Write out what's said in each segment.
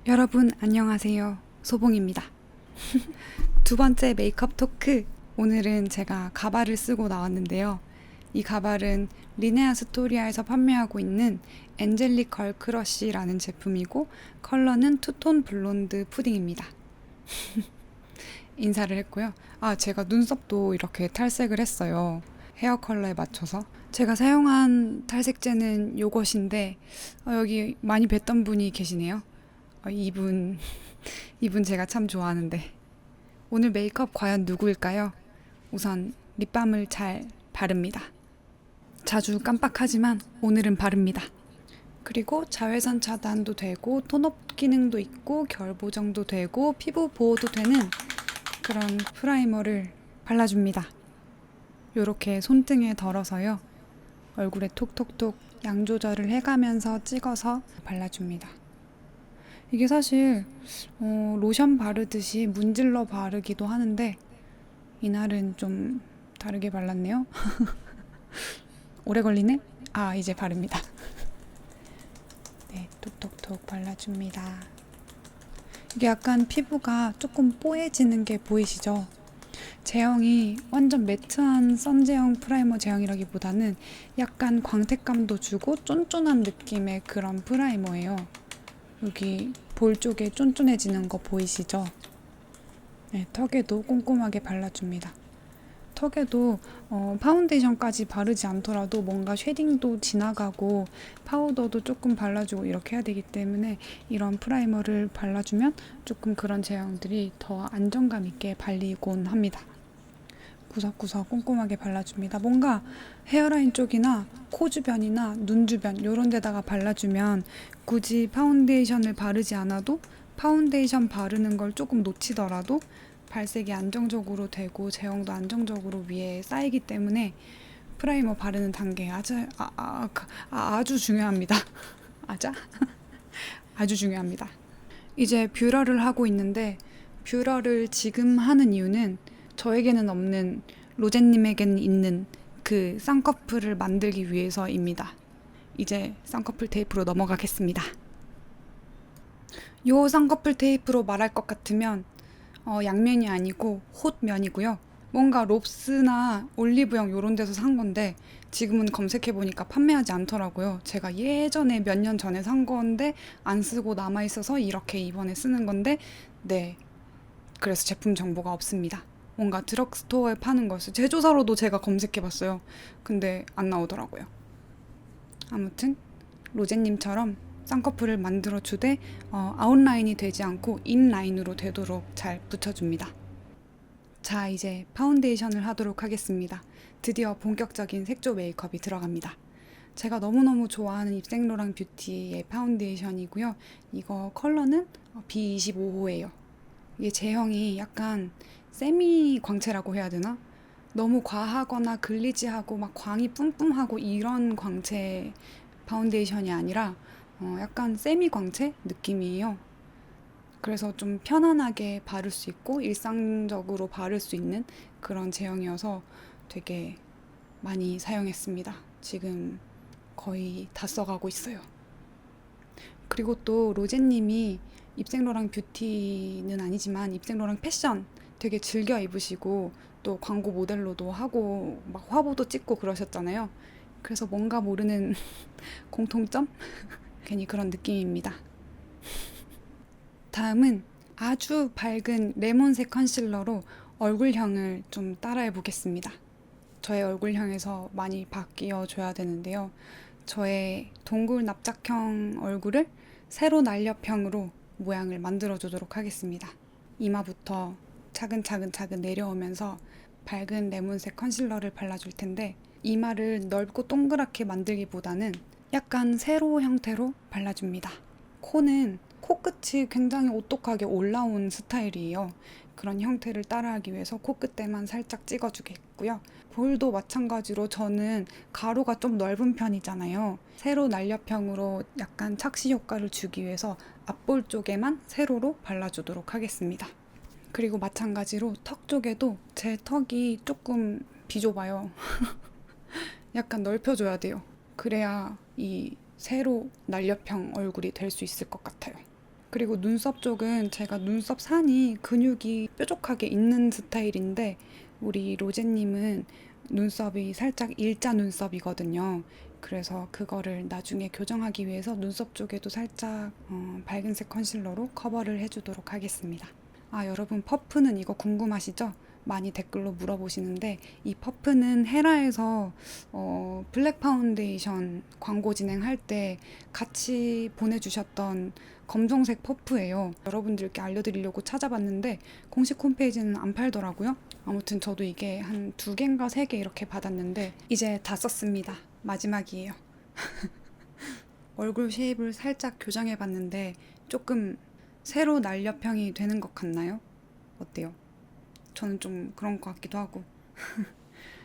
여러분 안녕하세요. 소봉입니다. 두 번째 메이크업 토크. 오늘은 제가 가발을 쓰고 나왔는데요. 이 가발은 리네아 스토리아에서 판매하고 있는 엔젤릭 걸크러쉬라는 제품이고 컬러는 투톤 블론드 푸딩입니다. 인사를 했고요. 제가 눈썹도 이렇게 탈색을 했어요. 헤어 컬러에 맞춰서. 제가 사용한 탈색제는 요것인데 여기 많이 뵀던 분이 계시네요. 이분 제가 참 좋아하는데. 오늘 메이크업 과연 누구일까요? 우선 립밤을 잘 바릅니다. 자주 깜빡하지만 오늘은 바릅니다. 그리고 자외선 차단도 되고 톤업 기능도 있고 결 보정도 되고 피부 보호도 되는 그런 프라이머를 발라줍니다. 요렇게 손등에 덜어서요. 얼굴에 톡톡톡 양 조절을 해가면서 찍어서 발라줍니다. 이게 사실 로션 바르듯이 문질러 바르기도 하는데 이날은 좀 다르게 발랐네요. 오래 걸리네? 이제 바릅니다. 네, 톡톡톡 발라줍니다. 이게 약간 피부가 조금 뽀얘지는 게 보이시죠? 제형이 완전 매트한 선 제형 프라이머 제형이라기보다는 약간 광택감도 주고 쫀쫀한 느낌의 그런 프라이머예요. 여기 볼 쪽에 쫀쫀해지는 거 보이시죠? 네, 턱에도 꼼꼼하게 발라줍니다. 턱에도 파운데이션까지 바르지 않더라도 뭔가 쉐딩도 지나가고 파우더도 조금 발라주고 이렇게 해야 되기 때문에 이런 프라이머를 발라주면 조금 그런 제형들이 더 안정감 있게 발리곤 합니다. 구석구석 꼼꼼하게 발라줍니다. 뭔가 헤어라인 쪽이나 코 주변이나 눈 주변 이런 데다가 발라주면 굳이 파운데이션을 바르지 않아도 파운데이션 바르는 걸 조금 놓치더라도 발색이 안정적으로 되고 제형도 안정적으로 위에 쌓이기 때문에 프라이머 바르는 단계 아주 중요합니다. 아주 중요합니다. 이제 뷰러를 하고 있는데 뷰러를 지금 하는 이유는 저에게는 없는 로제님에게는 있는 그 쌍꺼풀을 만들기 위해서입니다. 이제 쌍꺼풀 테이프로 넘어가겠습니다. 요 쌍꺼풀 테이프로 말할 것 같으면 양면이 아니고 홑면이고요. 뭔가 롭스나 올리브영 요런 데서 산 건데 지금은 검색해보니까 판매하지 않더라고요. 제가 예전에 몇 년 전에 산 건데 안 쓰고 남아있어서 이렇게 이번에 쓰는 건데 네, 그래서 제품 정보가 없습니다. 뭔가 드럭스토어에 파는 거였어요. 제조사로도 제가 검색해봤어요. 근데 안 나오더라고요. 아무튼 로제님처럼 쌍꺼풀을 만들어주되 아웃라인이 되지 않고 인라인으로 되도록 잘 붙여줍니다. 자, 이제 파운데이션을 하도록 하겠습니다. 드디어 본격적인 색조 메이크업이 들어갑니다. 제가 너무너무 좋아하는 입생로랑 뷰티의 파운데이션이고요. 이거 컬러는 B25호예요. 이게 제형이 약간 세미 광채라고 해야 되나? 너무 과하거나 글리지하고 막 광이 뿜뿜하고 이런 광채 파운데이션이 아니라 약간 세미 광채 느낌이에요. 그래서 좀 편안하게 바를 수 있고 일상적으로 바를 수 있는 그런 제형이어서 되게 많이 사용했습니다. 지금 거의 다 써가고 있어요. 그리고 또 로제님이 입생로랑 뷰티는 아니지만 입생로랑 패션 되게 즐겨 입으시고 또 광고 모델로도 하고 막 화보도 찍고 그러셨잖아요. 그래서 뭔가 모르는 공통점? 괜히 그런 느낌입니다. 다음은 아주 밝은 레몬색 컨실러로 얼굴형을 좀 따라해 보겠습니다. 저의 얼굴형에서 많이 바뀌어 줘야 되는데요. 저의 동굴 납작형 얼굴을 세로 날렵형으로 모양을 만들어 주도록 하겠습니다. 이마부터 차근차근 내려오면서 밝은 레몬색 컨실러를 발라줄 텐데 이마를 넓고 동그랗게 만들기보다는 약간 세로 형태로 발라줍니다. 코는 코끝이 굉장히 오똑하게 올라온 스타일이에요. 그런 형태를 따라하기 위해서 코끝에만 살짝 찍어주겠고요. 볼도 마찬가지로 저는 가로가 좀 넓은 편이잖아요. 세로 날렵형으로 약간 착시 효과를 주기 위해서 앞볼 쪽에만 세로로 발라주도록 하겠습니다. 그리고 마찬가지로 턱 쪽에도 제 턱이 조금 비좁아요. 약간 넓혀줘야 돼요. 그래야 이 세로 날렵형 얼굴이 될 수 있을 것 같아요. 그리고 눈썹 쪽은 제가 눈썹 산이 근육이 뾰족하게 있는 스타일인데 우리 로제님은 눈썹이 살짝 일자 눈썹이거든요. 그래서 그거를 나중에 교정하기 위해서 눈썹 쪽에도 살짝 밝은색 컨실러로 커버를 해주도록 하겠습니다. 아, 여러분 퍼프는 이거 궁금하시죠? 많이 댓글로 물어보시는데 이 퍼프는 헤라에서 블랙 파운데이션 광고 진행할 때 같이 보내주셨던 검정색 퍼프예요. 여러분들께 알려드리려고 찾아봤는데 공식 홈페이지는 안 팔더라고요. 아무튼 저도 이게 한 2개인가 3개 이렇게 받았는데 이제 다 썼습니다. 마지막이에요. 얼굴 쉐입을 살짝 교정해봤는데 조금 세로 날렵형이 되는 것 같나요? 어때요? 저는 좀 그런 것 같기도 하고.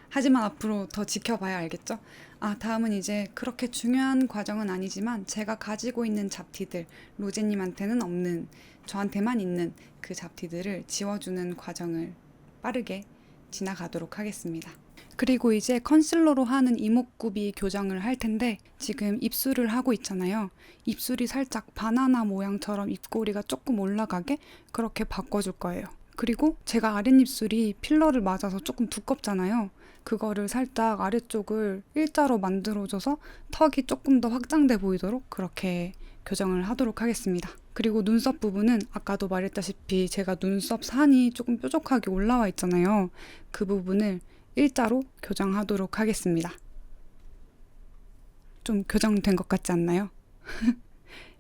하지만 앞으로 더 지켜봐야 알겠죠? 아, 다음은 이제 그렇게 중요한 과정은 아니지만 제가 가지고 있는 잡티들, 로제님한테는 없는, 저한테만 있는 그 잡티들을 지워주는 과정을 빠르게 지나가도록 하겠습니다. 그리고 이제 컨실러로 하는 이목구비 교정을 할 텐데 지금 입술을 하고 있잖아요. 입술이 살짝 바나나 모양처럼 입꼬리가 조금 올라가게 그렇게 바꿔줄 거예요. 그리고 제가 아랫입술이 필러를 맞아서 조금 두껍잖아요. 그거를 살짝 아래쪽을 일자로 만들어줘서 턱이 조금 더 확장돼 보이도록 그렇게 교정을 하도록 하겠습니다. 그리고 눈썹 부분은 아까도 말했다시피 제가 눈썹 산이 조금 뾰족하게 올라와 있잖아요. 그 부분을 일자로 교정하도록 하겠습니다. 좀 교정된 것 같지 않나요?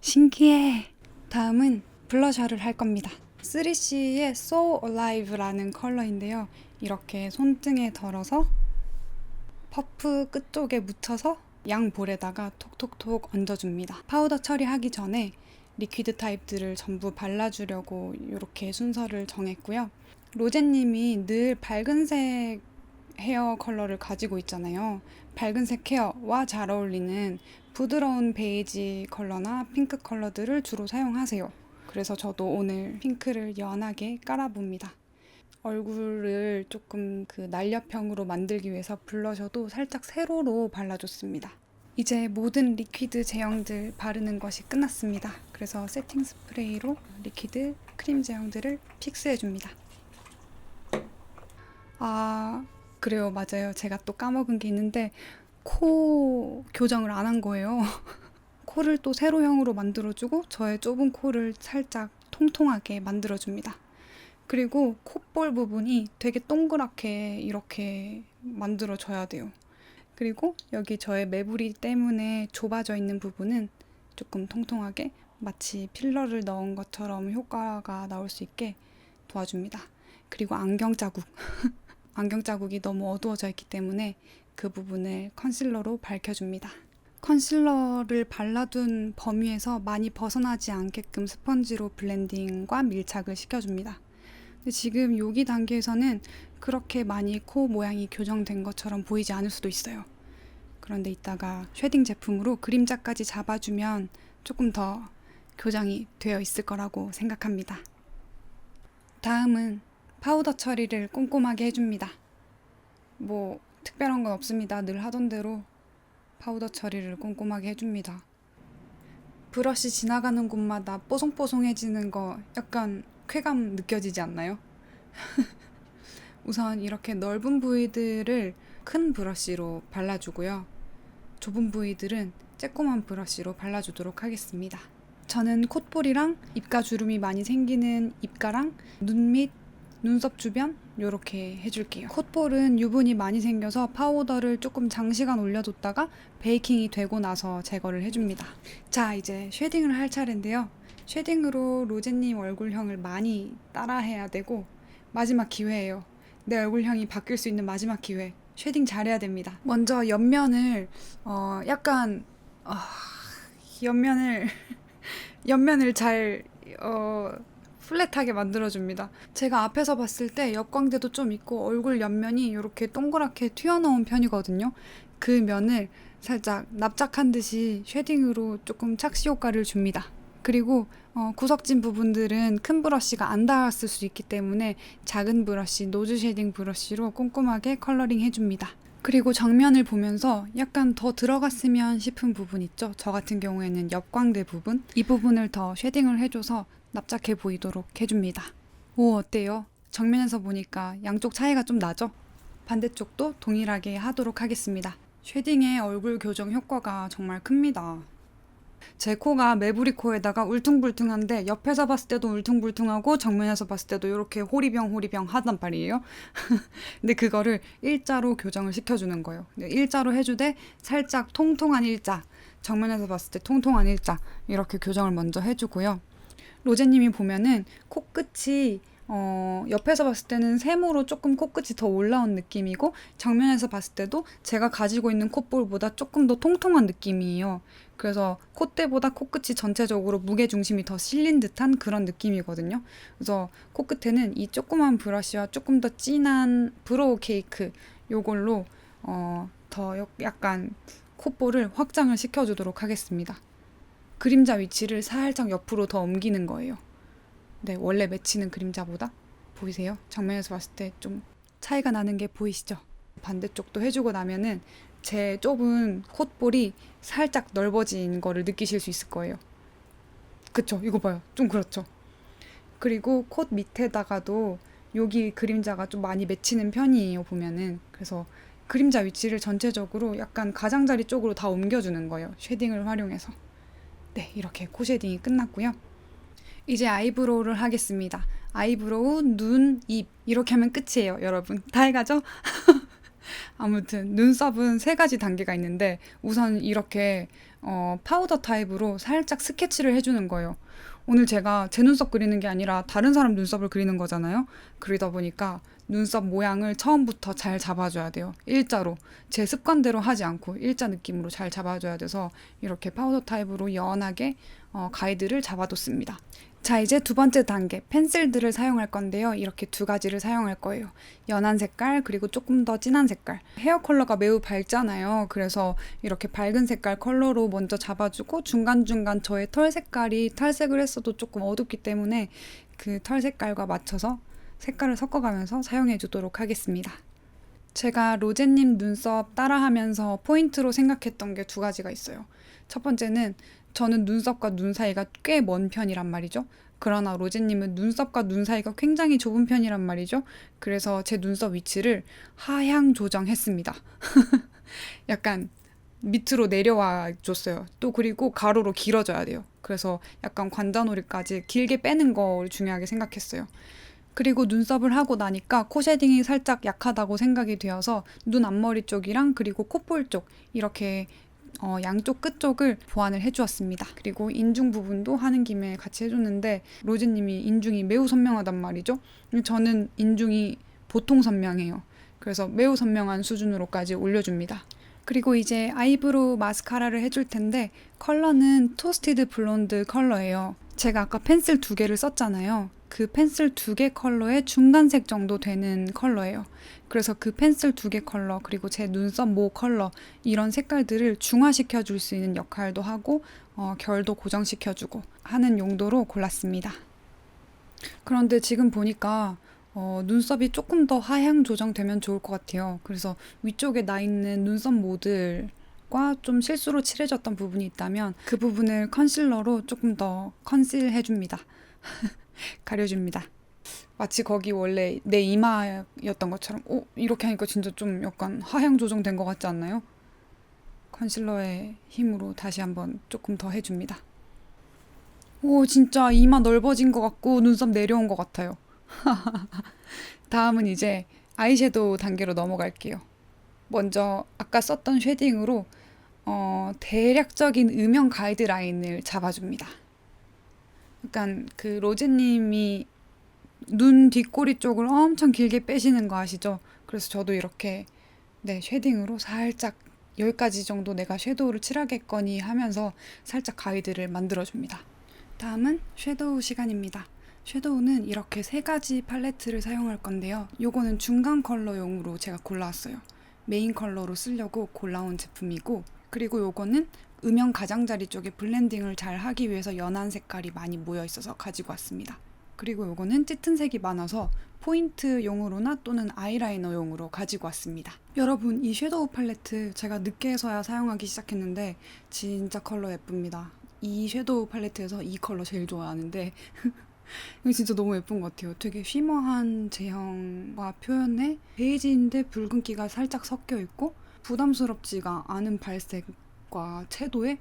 신기해! 다음은 블러셔를 할 겁니다. 3CE의 So Alive라는 컬러인데요. 이렇게 손등에 덜어서 퍼프 끝쪽에 묻혀서 양 볼에다가 톡톡톡 얹어줍니다. 파우더 처리하기 전에 리퀴드 타입들을 전부 발라주려고 이렇게 순서를 정했고요. 로제님이 늘 밝은색 헤어 컬러를 가지고 있잖아요. 밝은색 헤어와 잘 어울리는 부드러운 베이지 컬러나 핑크 컬러들을 주로 사용하세요. 그래서 저도 오늘 핑크를 연하게 깔아봅니다. 얼굴을 조금 그 날렵형으로 만들기 위해서 블러셔도 살짝 세로로 발라줬습니다. 이제 모든 리퀴드 제형들 바르는 것이 끝났습니다. 그래서 세팅 스프레이로 리퀴드 크림 제형들을 픽스해줍니다. 아, 그래요. 맞아요. 제가 또 까먹은 게 있는데 코 교정을 안 한 거예요. 코를 또 세로형으로 만들어주고 저의 좁은 코를 살짝 통통하게 만들어줍니다. 그리고 콧볼 부분이 되게 동그랗게 이렇게 만들어줘야 돼요. 그리고 여기 저의 매부리 때문에 좁아져 있는 부분은 조금 통통하게 마치 필러를 넣은 것처럼 효과가 나올 수 있게 도와줍니다. 그리고 안경 자국. 안경 자국이 너무 어두워져 있기 때문에 그 부분을 컨실러로 밝혀줍니다. 컨실러를 발라둔 범위에서 많이 벗어나지 않게끔 스펀지로 블렌딩과 밀착을 시켜줍니다. 근데 지금 여기 단계에서는 그렇게 많이 코 모양이 교정된 것처럼 보이지 않을 수도 있어요. 그런데 이따가 쉐딩 제품으로 그림자까지 잡아주면 조금 더 교정이 되어 있을 거라고 생각합니다. 다음은 파우더 처리를 꼼꼼하게 해줍니다. 뭐 특별한 건 없습니다. 늘 하던 대로 파우더 처리를 꼼꼼하게 해줍니다. 브러쉬 지나가는 곳마다 뽀송뽀송해지는 거 약간 쾌감 느껴지지 않나요? 우선 이렇게 넓은 부위들을 큰 브러쉬로 발라주고요. 좁은 부위들은 쬐꼬만 브러쉬로 발라주도록 하겠습니다. 저는 콧볼이랑 입가 주름이 많이 생기는 입가랑 눈 밑, 눈썹 주변 이렇게 해줄게요. 콧볼은 유분이 많이 생겨서 파우더를 조금 장시간 올려뒀다가 베이킹이 되고 나서 제거를 해줍니다. 자, 이제 쉐딩을 할 차례인데요. 쉐딩으로 로제님 얼굴형을 많이 따라해야 되고 마지막 기회예요. 내 얼굴형이 바뀔 수 있는 마지막 기회. 쉐딩 잘해야 됩니다. 먼저 옆면을 약간 옆면을 잘 플랫하게 만들어줍니다. 제가 앞에서 봤을 때 역광대도 좀 있고 얼굴 옆면이 이렇게 동그랗게 튀어나온 편이거든요. 그 면을 살짝 납작한 듯이 쉐딩으로 조금 착시 효과를 줍니다. 그리고 구석진 부분들은 큰 브러쉬가 안 닿았을 수 있기 때문에 작은 브러쉬, 노즈 쉐딩 브러쉬로 꼼꼼하게 컬러링 해줍니다. 그리고 정면을 보면서 약간 더 들어갔으면 싶은 부분 있죠. 저 같은 경우에는 옆광대 부분, 이 부분을 더 쉐딩을 해줘서 납작해 보이도록 해줍니다. 오, 어때요? 정면에서 보니까 양쪽 차이가 좀 나죠? 반대쪽도 동일하게 하도록 하겠습니다. 쉐딩의 얼굴 교정 효과가 정말 큽니다. 제 코가 매부리 코에다가 울퉁불퉁한데 옆에서 봤을 때도 울퉁불퉁하고 정면에서 봤을 때도 이렇게 호리병 하단 말이에요. 근데 그거를 일자로 교정을 시켜주는 거예요. 일자로 해주되 살짝 통통한 일자, 정면에서 봤을 때 통통한 일자 이렇게 교정을 먼저 해주고요. 로제님이 보면은 코끝이 옆에서 봤을 때는 세모로 조금 코끝이 더 올라온 느낌이고 정면에서 봤을 때도 제가 가지고 있는 콧볼보다 조금 더 통통한 느낌이에요. 그래서 콧대보다 코끝이 전체적으로 무게중심이 더 실린 듯한 그런 느낌이거든요. 그래서 코끝에는 이 조그만 브러쉬와 조금 더 진한 브로우 케이크 요걸로 더 약간 콧볼을 확장을 시켜주도록 하겠습니다. 그림자 위치를 살짝 옆으로 더 옮기는 거예요. 네, 원래 맺히는 그림자보다 보이세요? 정면에서 봤을 때 좀 차이가 나는 게 보이시죠? 반대쪽도 해주고 나면은 제 좁은 콧볼이 살짝 넓어진 거를 느끼실 수 있을 거예요. 그쵸? 이거 봐요. 좀 그렇죠? 그리고 콧 밑에다가도 여기 그림자가 좀 많이 맺히는 편이에요, 보면은. 그래서 그림자 위치를 전체적으로 약간 가장자리 쪽으로 다 옮겨주는 거예요. 쉐딩을 활용해서. 네, 이렇게 코 쉐딩이 끝났고요. 이제 아이브로우를 하겠습니다. 아이브로우, 눈, 입 이렇게 하면 끝이에요, 여러분. 다 해가죠? 아무튼 눈썹은 3가지 단계가 있는데 우선 이렇게 파우더 타입으로 살짝 스케치를 해주는 거예요. 오늘 제가 제 눈썹 그리는 게 아니라 다른 사람 눈썹을 그리는 거잖아요. 그러다 보니까 눈썹 모양을 처음부터 잘 잡아줘야 돼요. 일자로 제 습관대로 하지 않고 일자 느낌으로 잘 잡아줘야 돼서 이렇게 파우더 타입으로 연하게 가이드를 잡아뒀습니다. 자, 이제 두 번째 단계 펜슬들을 사용할 건데요. 이렇게 2가지를 사용할 거예요. 연한 색깔 그리고 조금 더 진한 색깔. 헤어 컬러가 매우 밝잖아요. 그래서 이렇게 밝은 색깔 컬러로 먼저 잡아주고 중간중간 저의 털 색깔이 탈색을 했어도 조금 어둡기 때문에 그 털 색깔과 맞춰서 색깔을 섞어가면서 사용해 주도록 하겠습니다. 제가 로제님 눈썹 따라하면서 포인트로 생각했던 게 2가지가 있어요. 첫 번째는 저는 눈썹과 눈 사이가 꽤 먼 편이란 말이죠. 그러나 로제님은 눈썹과 눈 사이가 굉장히 좁은 편이란 말이죠. 그래서 제 눈썹 위치를 하향 조정했습니다. 약간 밑으로 내려와 줬어요. 또 그리고 가로로 길어져야 돼요. 그래서 약간 관자놀이까지 길게 빼는 걸 중요하게 생각했어요. 그리고 눈썹을 하고 나니까 코 쉐딩이 살짝 약하다고 생각이 되어서 눈 앞머리 쪽이랑 그리고 콧볼 쪽 이렇게 양쪽 끝쪽을 보완을 해주었습니다. 그리고 인중 부분도 하는 김에 같이 해줬는데 로즈님이 인중이 매우 선명하단 말이죠. 저는 인중이 보통 선명해요. 그래서 매우 선명한 수준으로까지 올려줍니다. 그리고 이제 아이브로우 마스카라를 해줄 텐데 컬러는 토스티드 블론드 컬러예요. 제가 아까 펜슬 2개를 썼잖아요. 그 펜슬 2개 컬러의 중간색 정도 되는 컬러예요. 그래서 그 펜슬 2개 컬러 그리고 제 눈썹 모 컬러 이런 색깔들을 중화시켜 줄 수 있는 역할도 하고 결도 고정시켜주고 하는 용도로 골랐습니다. 그런데 지금 보니까 눈썹이 조금 더 하향 조정되면 좋을 것 같아요. 그래서 위쪽에 나 있는 눈썹 모들과 좀 실수로 칠해졌던 부분이 있다면 그 부분을 컨실러로 조금 더 컨실해줍니다. 가려줍니다. 마치 거기 원래 내 이마였던 것처럼 이렇게 하니까 진짜 좀 약간 하향 조정된 것 같지 않나요? 컨실러의 힘으로 다시 한번 조금 더 해줍니다. 오, 진짜 이마 넓어진 것 같고 눈썹 내려온 것 같아요. 다음은 이제 아이섀도우 단계로 넘어갈게요. 먼저 아까 썼던 쉐딩으로 대략적인 음영 가이드라인을 잡아줍니다. 약간 그 로제님이 눈 뒷꼬리 쪽을 엄청 길게 빼시는 거 아시죠? 그래서 저도 이렇게 쉐딩으로 살짝 여기까지 정도 내가 섀도우를 칠하겠거니 하면서 살짝 가이드를 만들어줍니다. 다음은 섀도우 시간입니다. 섀도우는 이렇게 3가지 팔레트를 사용할 건데요. 요거는 중간 컬러용으로 제가 골라왔어요. 메인 컬러로 쓰려고 골라온 제품이고 그리고 요거는 음영 가장자리 쪽에 블렌딩을 잘 하기 위해서 연한 색깔이 많이 모여 있어서 가지고 왔습니다. 그리고 요거는 짙은 색이 많아서 포인트용으로나 또는 아이라이너용으로 가지고 왔습니다. 여러분, 이 섀도우 팔레트 제가 늦게서야 사용하기 시작했는데 진짜 컬러 예쁩니다. 이 섀도우 팔레트에서 이 컬러 제일 좋아하는데 이거 진짜 너무 예쁜 것 같아요. 되게 쉬머한 제형과 표현에 베이지인데 붉은기가 살짝 섞여 있고 부담스럽지가 않은 발색과 채도에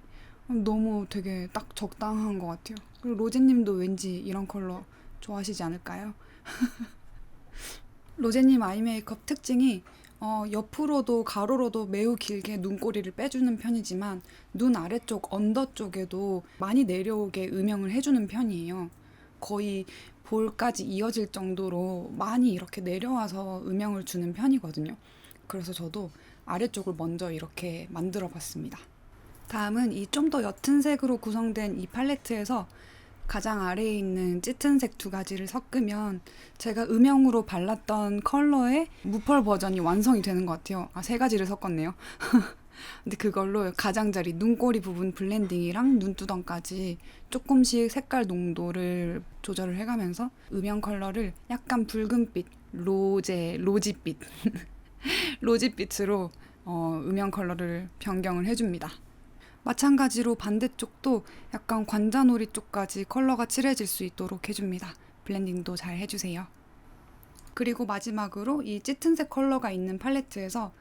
너무 되게 딱 적당한 것 같아요. 그리고 로제님도 왠지 이런 컬러 좋아하시지 않을까요? 로제님 아이 메이크업 특징이 옆으로도 가로로도 매우 길게 눈꼬리를 빼주는 편이지만 눈 아래쪽 언더 쪽에도 많이 내려오게 음영을 해주는 편이에요. 거의 볼까지 이어질 정도로 많이 이렇게 내려와서 음영을 주는 편이거든요. 그래서 저도 아래쪽을 먼저 이렇게 만들어 봤습니다. 다음은 이 좀 더 옅은 색으로 구성된 이 팔레트에서 가장 아래에 있는 짙은 색 두 가지를 섞으면 제가 음영으로 발랐던 컬러의 무펄 버전이 완성이 되는 것 같아요. 세 가지를 섞었네요. 근데 그걸로 가장자리 눈꼬리 부분 블렌딩이랑 눈두덩까지 조금씩 색깔 농도를 조절을 해가면서 음영 컬러를 약간 붉은빛, 로지빛, 로지빛으로 음영 컬러를 변경을 해줍니다. 마찬가지로 반대쪽도 약간 관자놀이 쪽까지 컬러가 칠해질 수 있도록 해줍니다. 블렌딩도 잘 해주세요. 그리고 마지막으로 이 짙은색 컬러가 있는 팔레트에서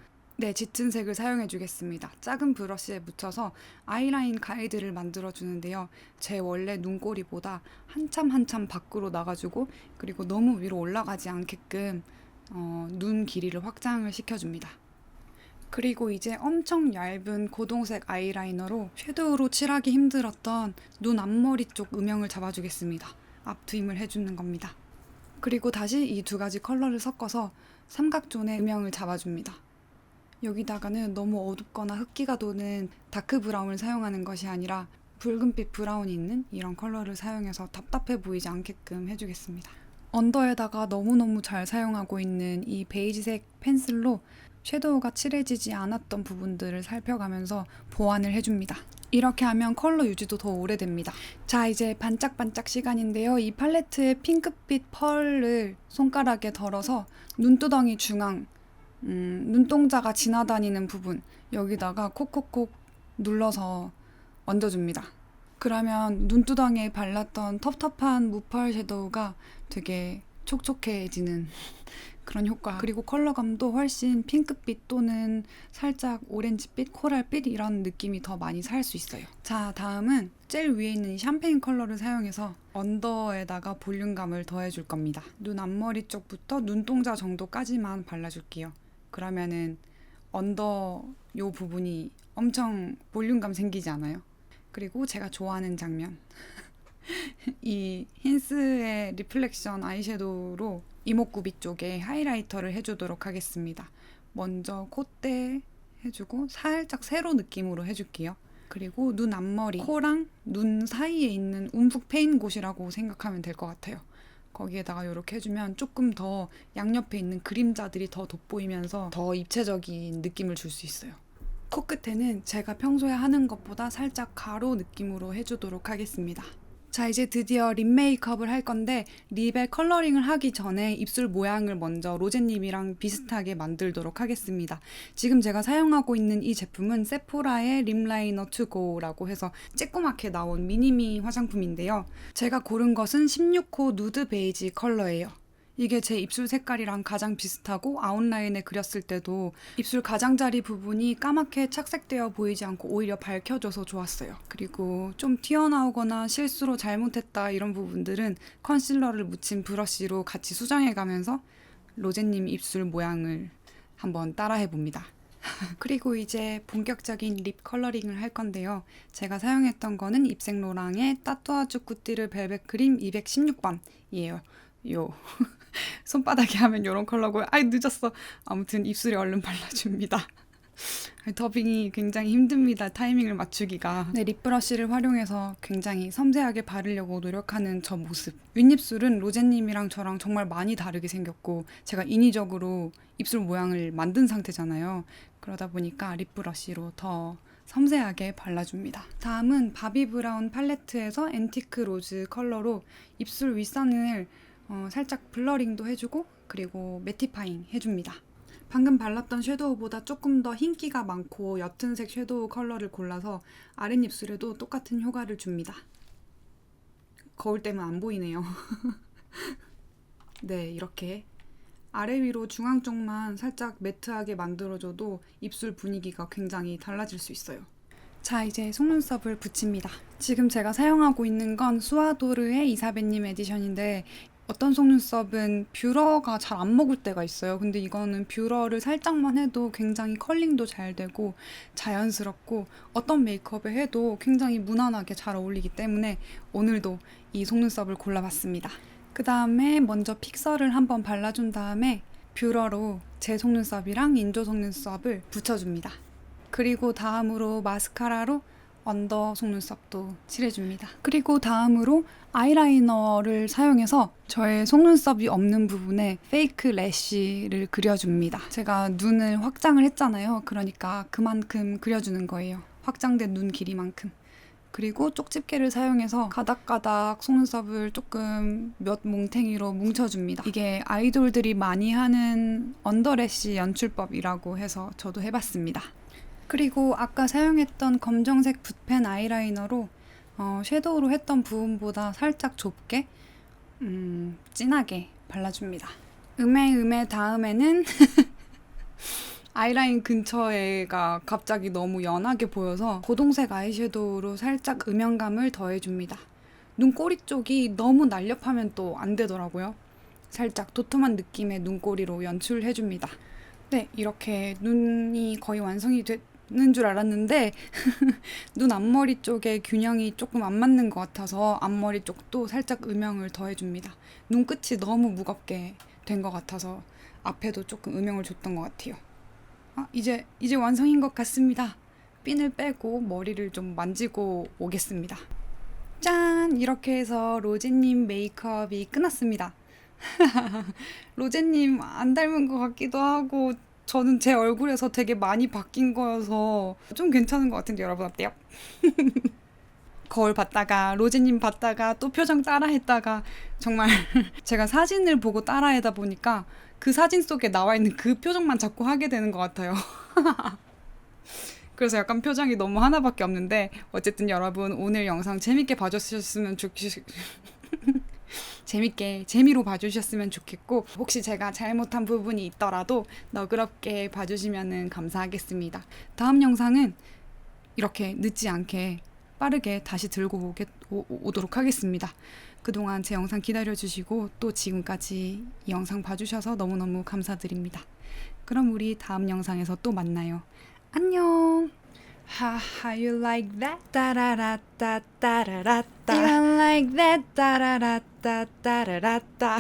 짙은색을 사용해 주겠습니다. 작은 브러쉬에 묻혀서 아이라인 가이드를 만들어 주는데요. 제 원래 눈꼬리보다 한참 밖으로 나가주고 그리고 너무 위로 올라가지 않게끔 눈 길이를 확장을 시켜줍니다. 그리고 이제 엄청 얇은 고동색 아이라이너로 섀도우로 칠하기 힘들었던 눈 앞머리 쪽 음영을 잡아주겠습니다. 앞트임을 해주는 겁니다. 그리고 다시 이 두 가지 컬러를 섞어서 삼각존의 음영을 잡아줍니다. 여기다가는 너무 어둡거나 흑기가 도는 다크 브라운을 사용하는 것이 아니라 붉은빛 브라운이 있는 이런 컬러를 사용해서 답답해 보이지 않게끔 해주겠습니다. 언더에다가 너무너무 잘 사용하고 있는 이 베이지색 펜슬로 섀도우가 칠해지지 않았던 부분들을 살펴가면서 보완을 해줍니다. 이렇게 하면 컬러 유지도 더 오래됩니다. 자, 이제 반짝반짝 시간인데요. 이 팔레트의 핑크빛 펄을 손가락에 덜어서 눈두덩이 중앙, 눈동자가 지나다니는 부분 여기다가 콕콕콕 눌러서 얹어줍니다. 그러면 눈두덩이에 발랐던 텁텁한 무펄 섀도우가 되게 촉촉해지는 그런 효과. 그리고 컬러감도 훨씬 핑크빛 또는 살짝 오렌지빛, 코랄빛 이런 느낌이 더 많이 살 수 있어요. 자, 다음은 제일 위에 있는 이 샴페인 컬러를 사용해서 언더에다가 볼륨감을 더해줄 겁니다. 눈 앞머리 쪽부터 눈동자 정도까지만 발라줄게요. 그러면은 언더 요 부분이 엄청 볼륨감 생기지 않아요? 그리고 제가 좋아하는 장면 이 힌스의 리플렉션 아이섀도우로 이목구비 쪽에 하이라이터를 해주도록 하겠습니다. 먼저 콧대 해주고 살짝 세로 느낌으로 해줄게요. 그리고 눈 앞머리, 코랑 눈 사이에 있는 움푹 패인 곳이라고 생각하면 될 것 같아요. 거기에다가 이렇게 해주면 조금 더 양옆에 있는 그림자들이 더 돋보이면서 더 입체적인 느낌을 줄 수 있어요. 코끝에는 제가 평소에 하는 것보다 살짝 가로 느낌으로 해주도록 하겠습니다. 자, 이제 드디어 립 메이크업을 할 건데 립에 컬러링을 하기 전에 입술 모양을 먼저 로제님이랑 비슷하게 만들도록 하겠습니다. 지금 제가 사용하고 있는 이 제품은 세포라의 립 라이너 투고라고 해서 쬐꼬맣게 나온 미니미 화장품인데요. 제가 고른 것은 16호 누드 베이지 컬러예요. 이게 제 입술 색깔이랑 가장 비슷하고 아웃라인에 그렸을 때도 입술 가장자리 부분이 까맣게 착색되어 보이지 않고 오히려 밝혀져서 좋았어요. 그리고 좀 튀어나오거나 실수로 잘못했다 이런 부분들은 컨실러를 묻힌 브러쉬로 같이 수정해가면서 로제님 입술 모양을 한번 따라해봅니다. 그리고 이제 본격적인 립 컬러링을 할 건데요. 제가 사용했던 거는 입생로랑의 따뚜아주 꾸띠르 벨벳 크림 216번이에요. 손바닥에 하면 이런 컬러고요. 아이 늦었어. 아무튼 입술에 얼른 발라줍니다. 더빙이 굉장히 힘듭니다. 타이밍을 맞추기가. 립 브러쉬를 활용해서 굉장히 섬세하게 바르려고 노력하는 저 모습. 윗입술은 로제님이랑 저랑 정말 많이 다르게 생겼고 제가 인위적으로 입술 모양을 만든 상태잖아요. 그러다 보니까 립 브러쉬로 더 섬세하게 발라줍니다. 다음은 바비 브라운 팔레트에서 앤티크 로즈 컬러로 입술 윗선을 살짝 블러링도 해주고 그리고 매티파잉 해줍니다. 방금 발랐던 섀도우보다 조금 더 흰기가 많고 옅은 색 섀도우 컬러를 골라서 아랫입술에도 똑같은 효과를 줍니다. 거울 때문에 안 보이네요. 네, 이렇게 아래 위로 중앙 쪽만 살짝 매트하게 만들어줘도 입술 분위기가 굉장히 달라질 수 있어요. 자, 이제 속눈썹을 붙입니다. 지금 제가 사용하고 있는 건 수아도르의 이사벨님 에디션인데 어떤 속눈썹은 뷰러가 잘 안 먹을 때가 있어요. 근데 이거는 뷰러를 살짝만 해도 굉장히 컬링도 잘 되고 자연스럽고 어떤 메이크업에 해도 굉장히 무난하게 잘 어울리기 때문에 오늘도 이 속눈썹을 골라봤습니다. 그 다음에 먼저 픽서를 한번 발라준 다음에 뷰러로 제 속눈썹이랑 인조 속눈썹을 붙여줍니다. 그리고 다음으로 마스카라로 언더 속눈썹도 칠해줍니다. 그리고 다음으로 아이라이너를 사용해서 저의 속눈썹이 없는 부분에 페이크 래쉬를 그려줍니다. 제가 눈을 확장을 했잖아요. 그러니까 그만큼 그려주는 거예요. 확장된 눈 길이만큼. 그리고 쪽집게를 사용해서 가닥가닥 속눈썹을 조금 몇 뭉탱이로 뭉쳐줍니다. 이게 아이돌들이 많이 하는 언더래쉬 연출법이라고 해서 저도 해봤습니다. 그리고 아까 사용했던 검정색 붓펜 아이라이너로 섀도우로 했던 부분보다 살짝 좁게 진하게 발라줍니다. 음에 다음에는 아이라인 근처에가 갑자기 너무 연하게 보여서 고동색 아이섀도우로 살짝 음영감을 더해줍니다. 눈꼬리 쪽이 너무 날렵하면 또 안 되더라고요. 살짝 도톰한 느낌의 눈꼬리로 연출해줍니다. 네, 이렇게 눈이 거의 완성이 되는 줄 알았는데 눈 앞머리 쪽에 균형이 조금 안 맞는 것 같아서 앞머리 쪽도 살짝 음영을 더해줍니다. 눈끝이 너무 무겁게 된 것 같아서 앞에도 조금 음영을 줬던 것 같아요. 이제 완성인 것 같습니다. 핀을 빼고 머리를 좀 만지고 오겠습니다. 짠! 이렇게 해서 로제님 메이크업이 끝났습니다. 로제님 안 닮은 것 같기도 하고 저는 제 얼굴에서 되게 많이 바뀐 거여서 좀 괜찮은 것 같은데 여러분 어때요? 거울 봤다가 로제님 봤다가 또 표정 따라했다가 정말 제가 사진을 보고 따라하다 보니까 그 사진 속에 나와 있는 그 표정만 자꾸 하게 되는 것 같아요. 그래서 약간 표정이 너무 하나밖에 없는데 어쨌든 여러분 오늘 영상 재밌게 봐주셨으면 재미로 봐주셨으면 좋겠고 혹시 제가 잘못한 부분이 있더라도 너그럽게 봐주시면 감사하겠습니다. 다음 영상은 이렇게 늦지 않게 빠르게 다시 들고 오도록 하겠습니다. 그동안 제 영상 기다려주시고 또 지금까지 이 영상 봐주셔서 너무너무 감사드립니다. 그럼 우리 다음 영상에서 또 만나요. 안녕. How you like that? 따라라따 따라라따. You don't like that? 따라라따 따라라따.